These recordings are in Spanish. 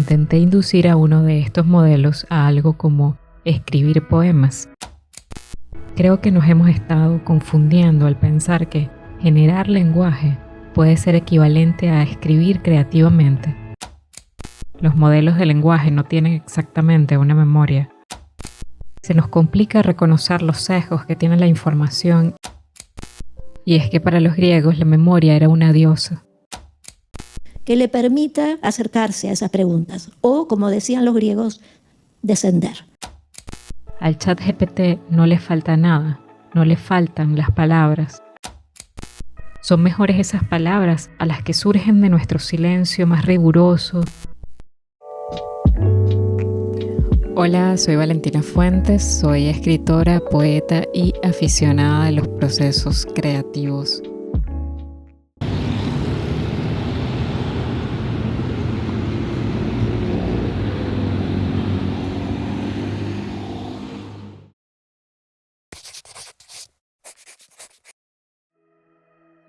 intenté inducir a uno de estos modelos a algo como escribir poemas. Creo que nos hemos estado confundiendo al pensar que generar lenguaje puede ser equivalente a escribir creativamente. Los modelos de lenguaje no tienen exactamente una memoria. Se nos complica reconocer los sesgos que tiene la información, y es que para los griegos la memoria era una diosa. Que le permita acercarse a esas preguntas, o, como decían los griegos, descender. Al ChatGPT no le falta nada, no le faltan las palabras. Son mejores esas palabras a las que surgen de nuestro silencio más riguroso. Hola, soy Valentina Fuentes, soy escritora, poeta y aficionada de los procesos creativos.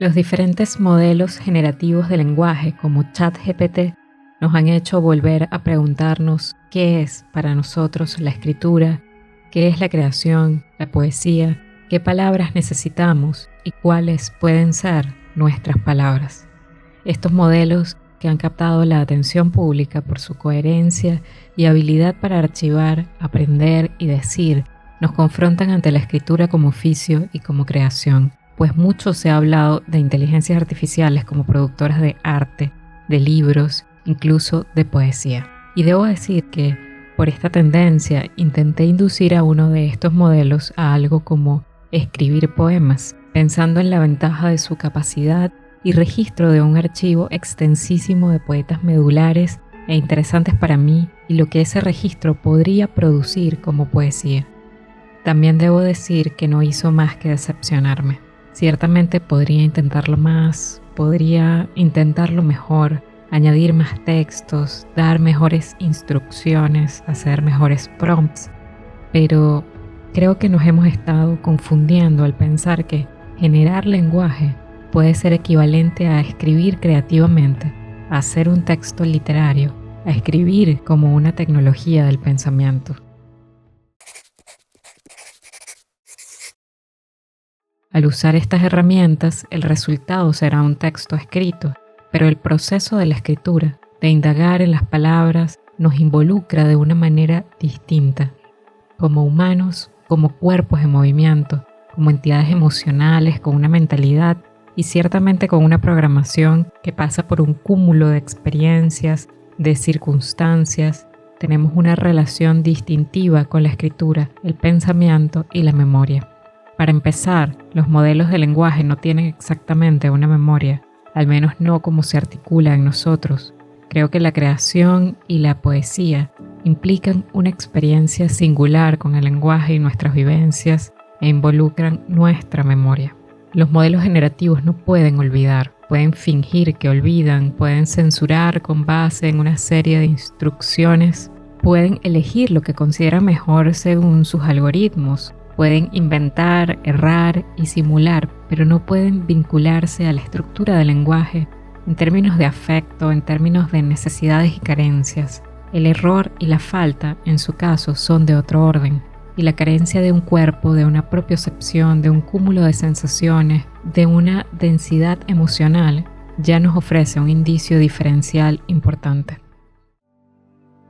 Los diferentes modelos generativos de lenguaje como ChatGPT nos han hecho volver a preguntarnos qué es para nosotros la escritura, qué es la creación, la poesía, qué palabras necesitamos y cuáles pueden ser nuestras palabras. Estos modelos que han captado la atención pública por su coherencia y habilidad para archivar, aprender y decir, nos confrontan ante la escritura como oficio y como creación, pues mucho se ha hablado de inteligencias artificiales como productoras de arte, de libros, incluso de poesía. Y debo decir que, por esta tendencia, intenté inducir a uno de estos modelos a algo como escribir poemas, pensando en la ventaja de su capacidad y registro de un archivo extensísimo de poetas medulares e interesantes para mí y lo que ese registro podría producir como poesía. También debo decir que no hizo más que decepcionarme. Ciertamente podría intentarlo más, podría intentarlo mejor, añadir más textos, dar mejores instrucciones, hacer mejores prompts, pero creo que nos hemos estado confundiendo al pensar que generar lenguaje puede ser equivalente a escribir creativamente, a hacer un texto literario, a escribir como una tecnología del pensamiento. Al usar estas herramientas, el resultado será un texto escrito, pero el proceso de la escritura, de indagar en las palabras, nos involucra de una manera distinta. Como humanos, como cuerpos en movimiento, como entidades emocionales, con una mentalidad y ciertamente con una programación que pasa por un cúmulo de experiencias, de circunstancias, tenemos una relación distintiva con la escritura, el pensamiento y la memoria. Para empezar, los modelos de lenguaje no tienen exactamente una memoria, al menos no como se articula en nosotros. Creo que la creación y la poesía implican una experiencia singular con el lenguaje y nuestras vivencias e involucran nuestra memoria. Los modelos generativos no pueden olvidar, pueden fingir que olvidan, pueden censurar con base en una serie de instrucciones, pueden elegir lo que consideran mejor según sus algoritmos, pueden inventar, errar y simular, pero no pueden vincularse a la estructura del lenguaje en términos de afecto, en términos de necesidades y carencias. El error y la falta, en su caso, son de otro orden, y la carencia de un cuerpo, de una propiocepción, de un cúmulo de sensaciones, de una densidad emocional, ya nos ofrece un indicio diferencial importante.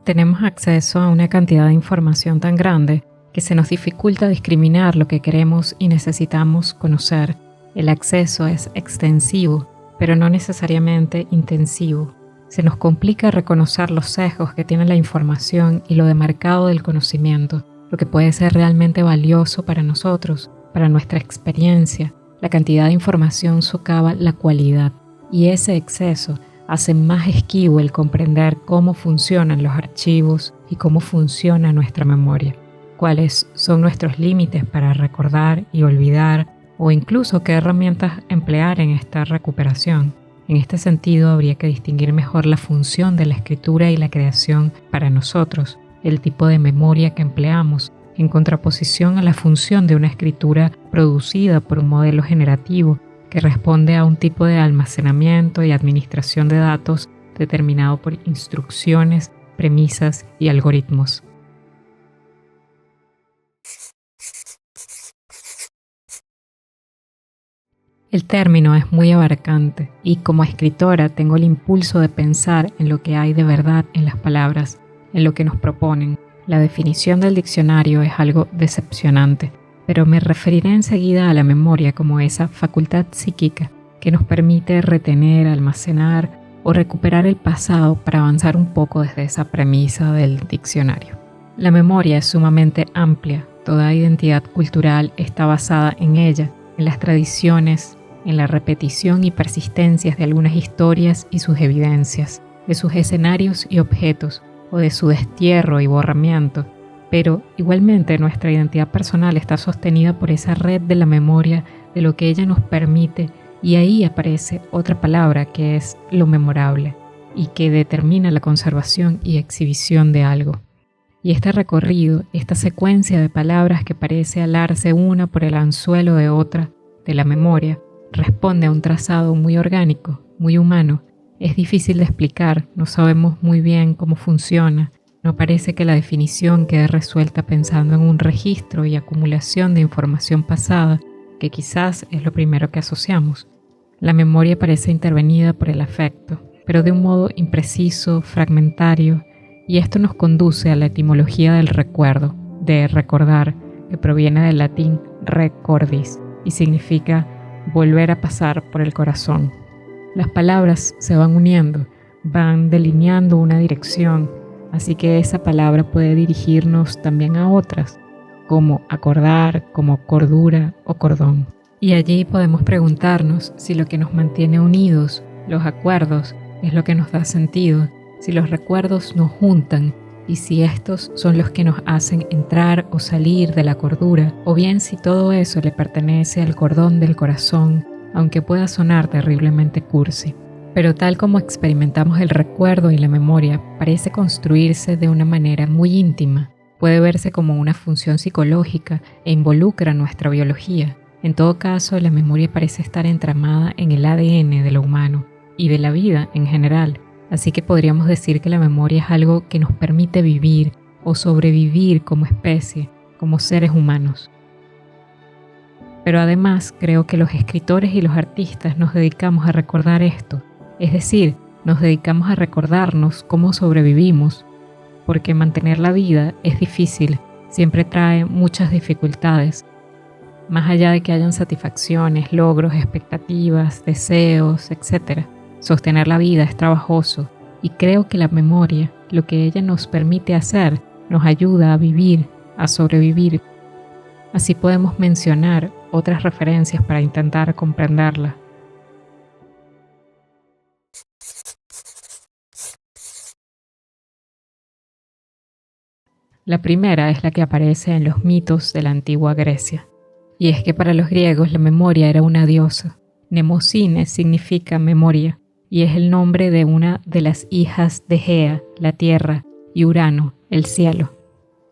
Tenemos acceso a una cantidad de información tan grande que se nos dificulta discriminar lo que queremos y necesitamos conocer. El acceso es extensivo, pero no necesariamente intensivo. Se nos complica reconocer los sesgos que tiene la información y lo demarcado del conocimiento, lo que puede ser realmente valioso para nosotros, para nuestra experiencia. La cantidad de información socava la cualidad, y ese exceso hace más esquivo el comprender cómo funcionan los archivos y cómo funciona nuestra memoria. Cuáles son nuestros límites para recordar y olvidar, o incluso qué herramientas emplear en esta recuperación. En este sentido, habría que distinguir mejor la función de la escritura y la creación para nosotros, el tipo de memoria que empleamos, en contraposición a la función de una escritura producida por un modelo generativo que responde a un tipo de almacenamiento y administración de datos determinado por instrucciones premisas y algoritmos. El término es muy abarcante y como escritora tengo el impulso de pensar en lo que hay de verdad en las palabras, en lo que nos proponen. La definición del diccionario es algo decepcionante, pero me referiré enseguida a la memoria como esa facultad psíquica que nos permite retener, almacenar o recuperar el pasado para avanzar un poco desde esa premisa del diccionario. La memoria es sumamente amplia, toda identidad cultural está basada en ella, en las tradiciones, en la repetición y persistencias de algunas historias y sus evidencias, de sus escenarios y objetos, o de su destierro y borramiento, pero igualmente nuestra identidad personal está sostenida por esa red de la memoria de lo que ella nos permite, y ahí aparece otra palabra que es lo memorable y que determina la conservación y exhibición de algo. Y este recorrido, esta secuencia de palabras que parece alarse una por el anzuelo de otra, de la memoria, responde a un trazado muy orgánico, muy humano. Es difícil de explicar, no sabemos muy bien cómo funciona, no parece que la definición quede resuelta pensando en un registro y acumulación de información pasada, que quizás es lo primero que asociamos. La memoria parece intervenida por el afecto, pero de un modo impreciso, fragmentario, y esto nos conduce a la etimología del recuerdo, de recordar, que proviene del latín recordis y significa volver a pasar por el corazón. Las palabras se van uniendo, van delineando una dirección, así que esa palabra puede dirigirnos también a otras, como acordar, como cordura o cordón. Y allí podemos preguntarnos si lo que nos mantiene unidos, los acuerdos, es lo que nos da sentido, si los recuerdos nos juntan y si estos son los que nos hacen entrar o salir de la cordura, o bien si todo eso le pertenece al cordón del corazón, aunque pueda sonar terriblemente cursi. Pero tal como experimentamos el recuerdo y la memoria, parece construirse de una manera muy íntima, puede verse como una función psicológica e involucra nuestra biología. En todo caso, la memoria parece estar entramada en el ADN de lo humano y de la vida en general. Así que podríamos decir que la memoria es algo que nos permite vivir o sobrevivir como especie, como seres humanos. Pero además creo que los escritores y los artistas nos dedicamos a recordar esto, es decir, nos dedicamos a recordarnos cómo sobrevivimos, porque mantener la vida es difícil, siempre trae muchas dificultades. Más allá de que hayan satisfacciones, logros, expectativas, deseos, etc., sostener la vida es trabajoso y creo que la memoria, lo que ella nos permite hacer, nos ayuda a vivir, a sobrevivir. Así podemos mencionar otras referencias para intentar comprenderla. La primera es la que aparece en los mitos de la antigua Grecia. Y es que para los griegos la memoria era una diosa. Mnemosine significa memoria y es el nombre de una de las hijas de Gea, la tierra, y Urano, el cielo.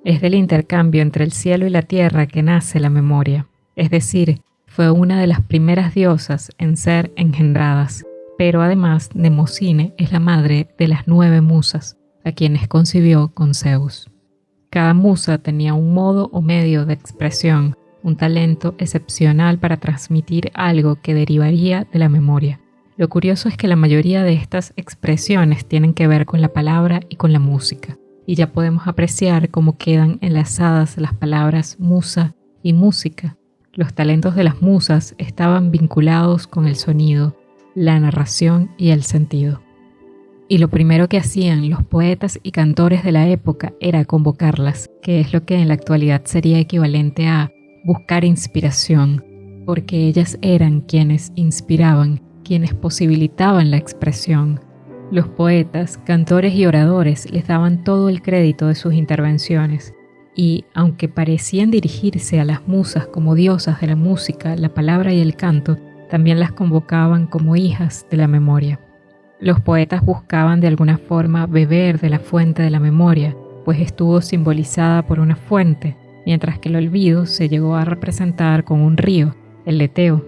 Es del intercambio entre el cielo y la tierra que nace la memoria. Es decir, fue una de las primeras diosas en ser engendradas. Pero además, Mnemosine es la madre de las 9 musas, a quienes concibió con Zeus. Cada musa tenía un modo o medio de expresión, un talento excepcional para transmitir algo que derivaría de la memoria. Lo curioso es que la mayoría de estas expresiones tienen que ver con la palabra y con la música, y ya podemos apreciar cómo quedan enlazadas las palabras musa y música. Los talentos de las musas estaban vinculados con el sonido, la narración y el sentido. Y lo primero que hacían los poetas y cantores de la época era convocarlas, que es lo que en la actualidad sería equivalente a buscar inspiración, porque ellas eran quienes inspiraban, quienes posibilitaban la expresión. Los poetas, cantores y oradores les daban todo el crédito de sus intervenciones, y aunque parecían dirigirse a las musas como diosas de la música, la palabra y el canto, también las convocaban como hijas de la memoria. Los poetas buscaban de alguna forma beber de la fuente de la memoria, pues estuvo simbolizada por una fuente, mientras que el olvido se llegó a representar con un río, el Leteo.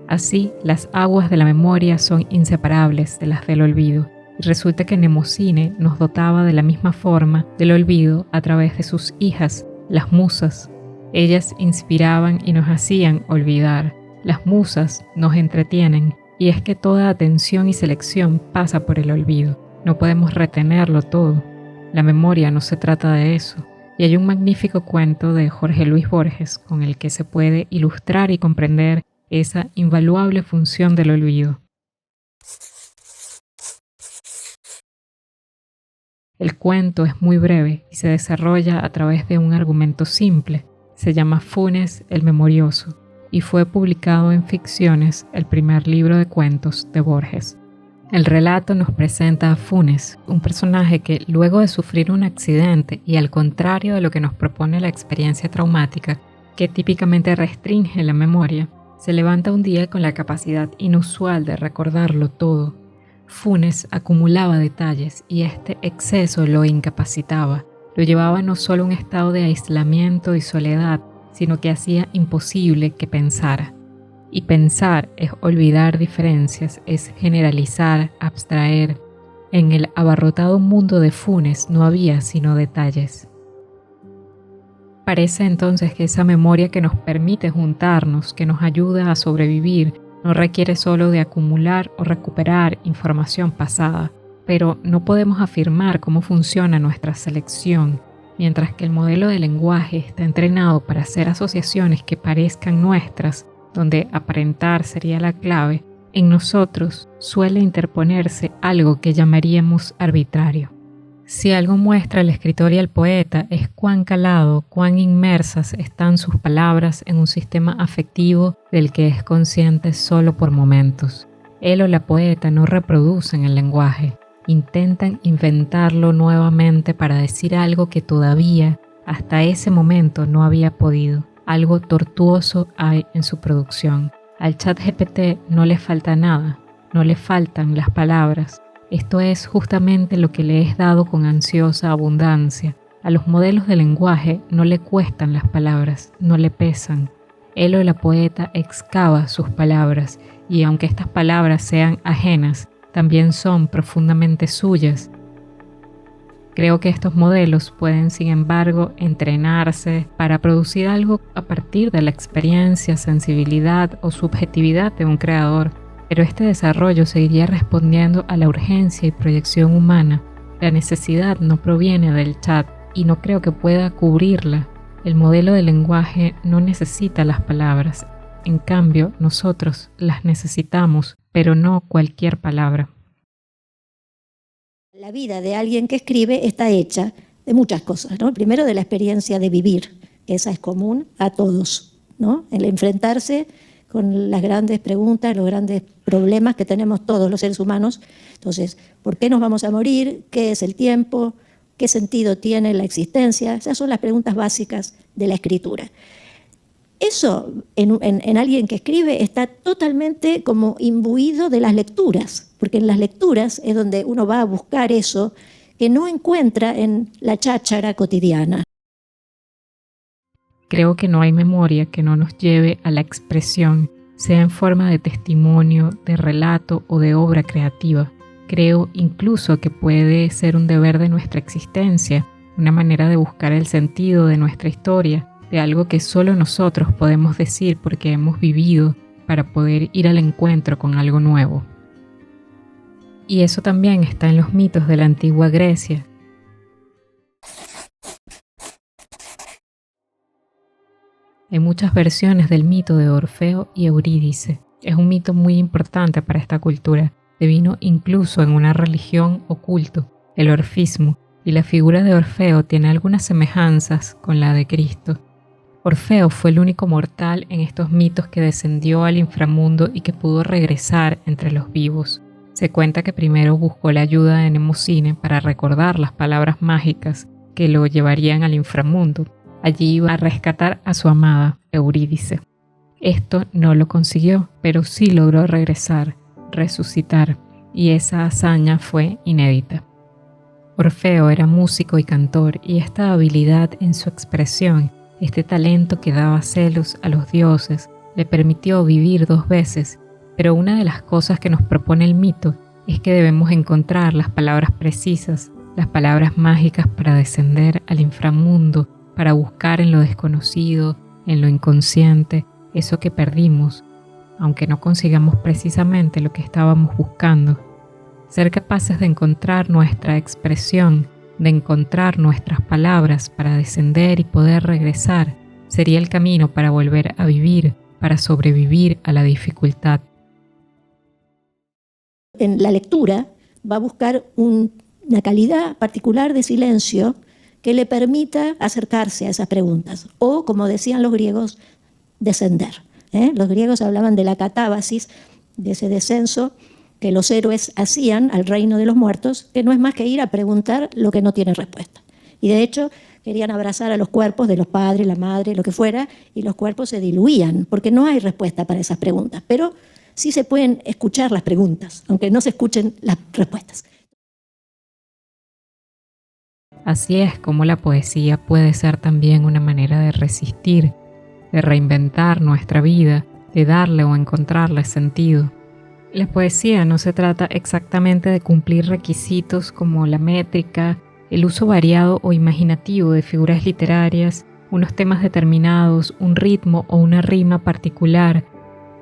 Así, las aguas de la memoria son inseparables de las del olvido, Y resulta que Mnemosine nos dotaba de la misma forma del olvido a través de sus hijas, las musas. Ellas inspiraban y nos hacían olvidar. Las musas nos entretienen, y es que toda atención y selección pasa por el olvido. No podemos retenerlo todo. La memoria no se trata de eso. Y hay un magnífico cuento de Jorge Luis Borges con el que se puede ilustrar y comprender esa invaluable función del olvido. El cuento es muy breve y se desarrolla a través de un argumento simple. Se llama Funes el Memorioso y fue publicado en Ficciones, el primer libro de cuentos de Borges. El relato nos presenta a Funes, un personaje que luego de sufrir un accidente y al contrario de lo que nos propone la experiencia traumática, que típicamente restringe la memoria, se levanta un día con la capacidad inusual de recordarlo todo. Funes acumulaba detalles y este exceso lo incapacitaba. Lo llevaba no solo a un estado de aislamiento y soledad, sino que hacía imposible que pensara. Y pensar es olvidar diferencias, es generalizar, abstraer. En el abarrotado mundo de Funes no había sino detalles. Parece entonces que esa memoria que nos permite juntarnos, que nos ayuda a sobrevivir, no requiere solo de acumular o recuperar información pasada, pero no podemos afirmar cómo funciona nuestra selección, mientras que el modelo de lenguaje está entrenado para hacer asociaciones que parezcan nuestras, donde aparentar sería la clave. En nosotros suele interponerse algo que llamaríamos arbitrario. Si algo muestra el escritor y el poeta es cuán calado, cuán inmersas están sus palabras en un sistema afectivo del que es consciente solo por momentos. Él o la poeta no reproducen el lenguaje, intentan inventarlo nuevamente para decir algo que todavía, hasta ese momento, no había podido. Algo tortuoso hay en su producción. Al ChatGPT no le falta nada, no le faltan las palabras. Esto es justamente lo que le es dado con ansiosa abundancia. A los modelos de lenguaje no le cuestan las palabras, no le pesan. Él o la poeta excava sus palabras y aunque estas palabras sean ajenas, también son profundamente suyas. Creo que estos modelos pueden, sin embargo, entrenarse para producir algo a partir de la experiencia, sensibilidad o subjetividad de un creador. Pero este desarrollo seguiría respondiendo a la urgencia y proyección humana. La necesidad no proviene del chat y no creo que pueda cubrirla. El modelo de lenguaje no necesita las palabras. En cambio, nosotros las necesitamos, pero no cualquier palabra. La vida de alguien que escribe está hecha de muchas cosas, ¿no? Primero de la experiencia de vivir, que esa es común a todos, ¿no? El enfrentarse con las grandes preguntas, los grandes problemas que tenemos todos los seres humanos. Entonces, ¿por qué nos vamos a morir? ¿Qué es el tiempo? ¿Qué sentido tiene la existencia? Esas son las preguntas básicas de la escritura. Eso en alguien que escribe está totalmente como imbuido de las lecturas, porque en las lecturas es donde uno va a buscar eso que no encuentra en la cháchara cotidiana. Creo que no hay memoria que no nos lleve a la expresión, sea en forma de testimonio, de relato o de obra creativa. Creo incluso que puede ser un deber de nuestra existencia, una manera de buscar el sentido de nuestra historia, de algo que solo nosotros podemos decir porque hemos vivido para poder ir al encuentro con algo nuevo. Y eso también está en los mitos de la antigua Grecia. Hay muchas versiones del mito de Orfeo y Eurídice. Es un mito muy importante para esta cultura. Devino incluso en una religión o culto, el orfismo, y la figura de Orfeo tiene algunas semejanzas con la de Cristo. Orfeo fue el único mortal en estos mitos que descendió al inframundo y que pudo regresar entre los vivos. Se cuenta que primero buscó la ayuda de Mnemosine para recordar las palabras mágicas que lo llevarían al inframundo. Allí iba a rescatar a su amada, Eurídice. Esto no lo consiguió, pero sí logró regresar, resucitar, y esa hazaña fue inédita. Orfeo era músico y cantor, y esta habilidad en su expresión, este talento que daba celos a los dioses, le permitió vivir 2 veces, pero una de las cosas que nos propone el mito es que debemos encontrar las palabras precisas, las palabras mágicas para descender al inframundo, para buscar en lo desconocido, en lo inconsciente, eso que perdimos, aunque no consigamos precisamente lo que estábamos buscando. Ser capaces de encontrar nuestra expresión, de encontrar nuestras palabras para descender y poder regresar, sería el camino para volver a vivir, para sobrevivir a la dificultad. En la lectura va a buscar una calidad particular de silencio que le permita acercarse a esas preguntas. O, como decían los griegos, descender. Los griegos hablaban de la catábasis, de ese descenso que los héroes hacían al reino de los muertos, que no es más que ir a preguntar lo que no tiene respuesta. Y de hecho querían abrazar a los cuerpos de los padres, la madre, lo que fuera, y los cuerpos se diluían, porque no hay respuesta para esas preguntas. Pero sí se pueden escuchar las preguntas, aunque no se escuchen las respuestas. Así es como la poesía puede ser también una manera de resistir, de reinventar nuestra vida, de darle o encontrarle sentido. La poesía no se trata exactamente de cumplir requisitos como la métrica, el uso variado o imaginativo de figuras literarias, unos temas determinados, un ritmo o una rima particular.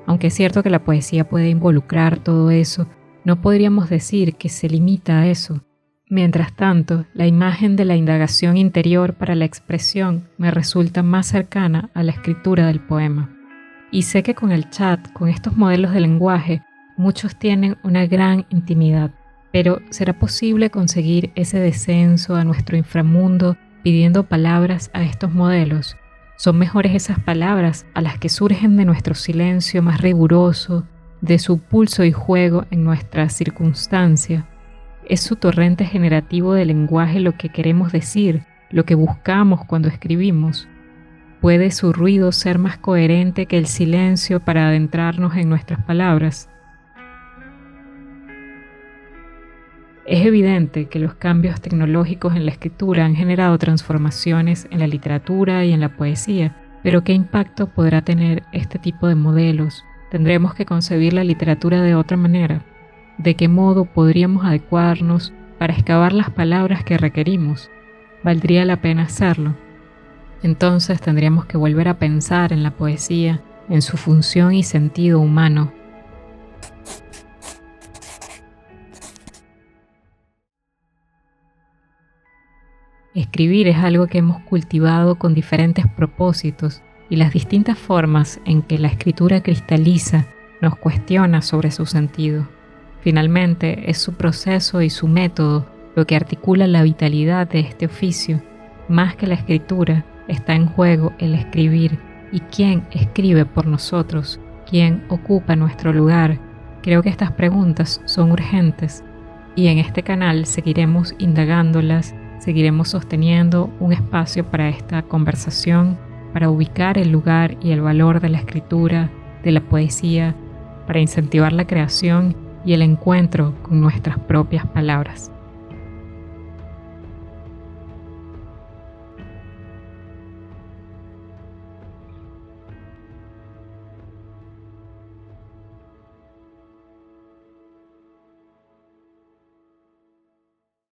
Aunque es cierto que la poesía puede involucrar todo eso, no podríamos decir que se limita a eso. Mientras tanto, la imagen de la indagación interior para la expresión me resulta más cercana a la escritura del poema. Y sé que con el chat, con estos modelos de lenguaje, muchos tienen una gran intimidad, pero ¿será posible conseguir ese descenso a nuestro inframundo pidiendo palabras a estos modelos? ¿Son mejores esas palabras a las que surgen de nuestro silencio más riguroso, de su pulso y juego en nuestra circunstancia? ¿Es su torrente generativo de lenguaje lo que queremos decir, lo que buscamos cuando escribimos? ¿Puede su ruido ser más coherente que el silencio para adentrarnos en nuestras palabras? Es evidente que los cambios tecnológicos en la escritura han generado transformaciones en la literatura y en la poesía, pero ¿qué impacto podrá tener este tipo de modelos? ¿Tendremos que concebir la literatura de otra manera? ¿De qué modo podríamos adecuarnos para excavar las palabras que requerimos? ¿Valdría la pena hacerlo? Entonces tendríamos que volver a pensar en la poesía, en su función y sentido humano. Escribir es algo que hemos cultivado con diferentes propósitos y las distintas formas en que la escritura cristaliza nos cuestiona sobre su sentido. Finalmente, es su proceso y su método lo que articula la vitalidad de este oficio. Más que la escritura, está en juego el escribir y quién escribe por nosotros, quién ocupa nuestro lugar. Creo que estas preguntas son urgentes y en este canal seguiremos indagándolas, seguiremos sosteniendo un espacio para esta conversación, para ubicar el lugar y el valor de la escritura, de la poesía, para incentivar la creación y el encuentro con nuestras propias palabras.